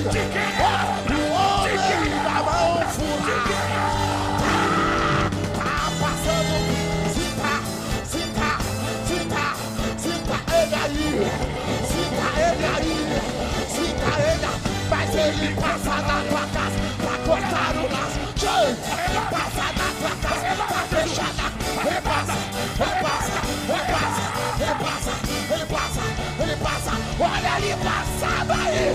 O homem da mão furada. Tá passando. Cita ele aí. Mas ele passa na tua casa pra cortar o laço. Ele passa na tua casa pra fechar na... Ele passa. Olha ele passando aí.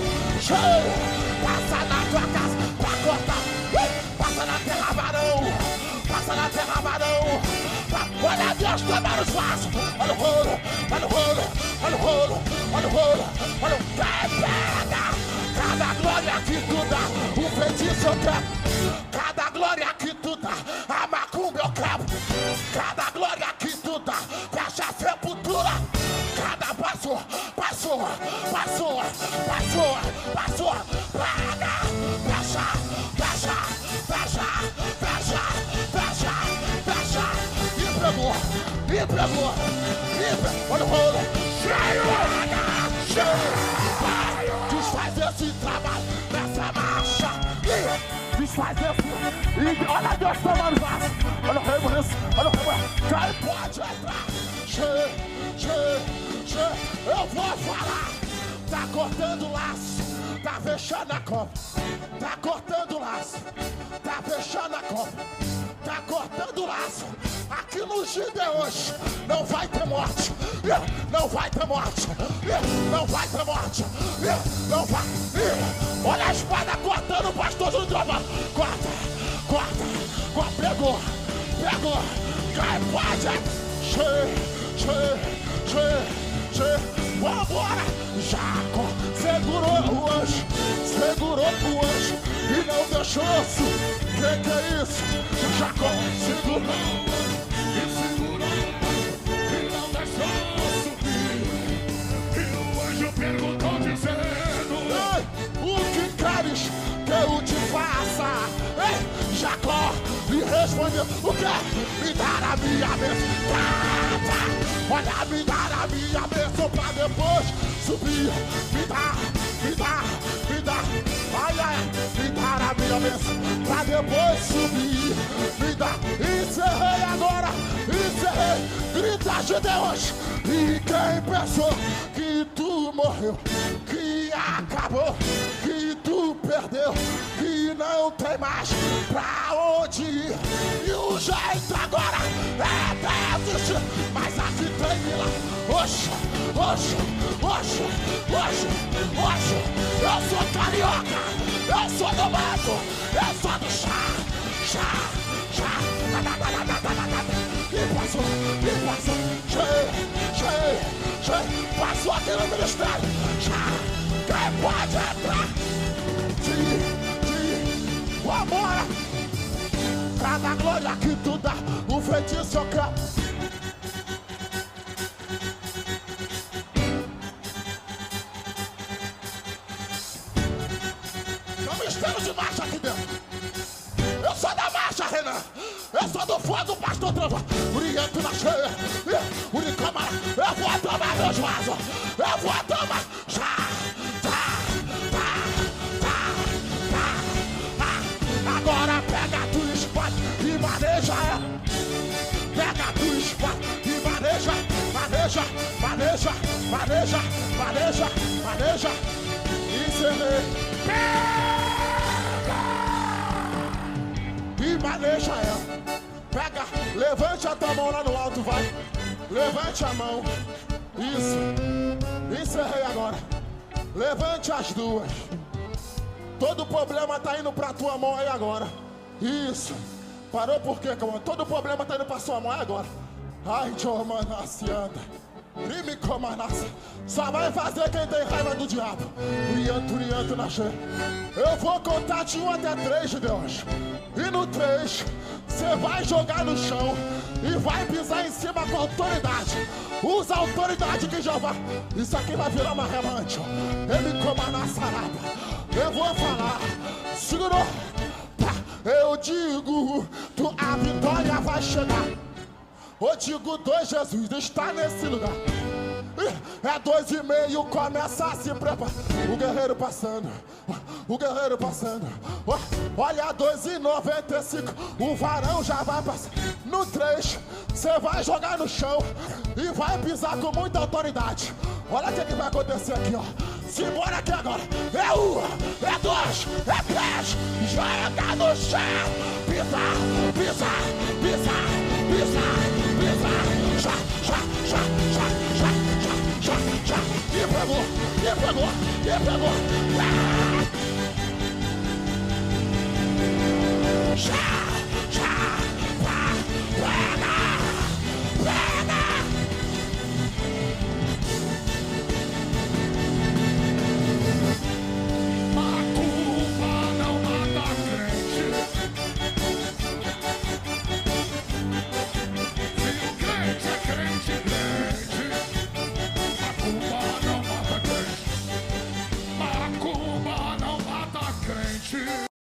Passa na tua casa pra cortar. Passa na terra, varão. Olha Deus tomando os vasos. Olha o rolo. Olha o pé, pega. Cada glória que tu dá, o feitiço eu quero. Cada glória que tu dá, a macumba eu quero. Cada glória que tu dá, fecha a sepultura. Cada passou. Pega, fecha. E pegou. Olha o rolo. Cheio. Desfaz esse trabalho nessa marcha. Desfaz esse. E olha Deus tomando vaso. Olha o rei bonito. Quem pode entrar? Eu vou falar. Tá cortando laço. Tá fechando a copa. Tá cortando laço. Tá fechando a copa. Tá cortando laço. Aqui no Gideões não vai ter morte. Não vai. Olha a espada cortando o pastor do Trovão. Corta. Pegou. Cai, pode. Vambora. Jacó segurou o anjo. E não deixou subir. Que é isso? Jacó segurou. E não deixou subir. E o anjo perguntou dizendo: o que queres que eu te faça? Jacó lhe respondeu: o que? Me dar a minha bênção. Olha, me dar a minha bênção pra depois subir. Me dá. Ai, me dar a minha bênção pra depois subir. Me dá. Encerrei agora. Grita Gideões. E quem pensou que tu morreu, que acabou, que tu perdeu, que não tem mais pra onde ir. E o jeito agora é desistir. Mas aqui tem milagre. Oxe. Eu sou carioca. Eu sou do mato. Eu sou do chá. E passou. Passou aqui no ministério. Quem pode entrar? Vambora. Cada glória que tu dá, o feitiço eu quero. Mistério de marcha aqui dentro. Eu sou da marcha, Renan. Eu sou do fogo do pastor Trovão. Uriento na cheia. Uricamara. Eu vou tomar meus vasos. Eu vou tomar. Agora pega a tua espada e maneja ela. Pega a tua espada e maneja. Encerrei. E maneja ela. Pega, levante a tua mão lá no alto, vai. Levante a mão. Isso. Encerrei agora. Levante as duas. Todo problema tá indo pra tua mão aí agora. Isso. Parou por quê, calma? Todo problema tá indo pra sua mão aí agora. Ai, Jomanacianta. Rime como a naça. Só vai fazer quem tem raiva do diabo. Urianto na cheia. Eu vou contar de 1 até 3, Gideões. E no 3, você vai jogar no chão e vai pisar em cima com autoridade. Usa a autoridade que já vai. Isso aqui vai virar uma remante. Ele coma na sarada. Eu vou falar. Segurou. Eu digo, a vitória vai chegar. Eu digo, 2 Jesus está nesse lugar. É 2,5, começa a se preparar. O guerreiro passando, o guerreiro passando. Olha, 2,95, o varão já vai passar. No 3, você vai jogar no chão e vai pisar com muita autoridade. Olha o que vai acontecer aqui, ó. Simbora aqui agora. É 1, é 2, é 3. Joga no chão. Pisa, pisa, pisa, pisa, pisa. Já. E pegou.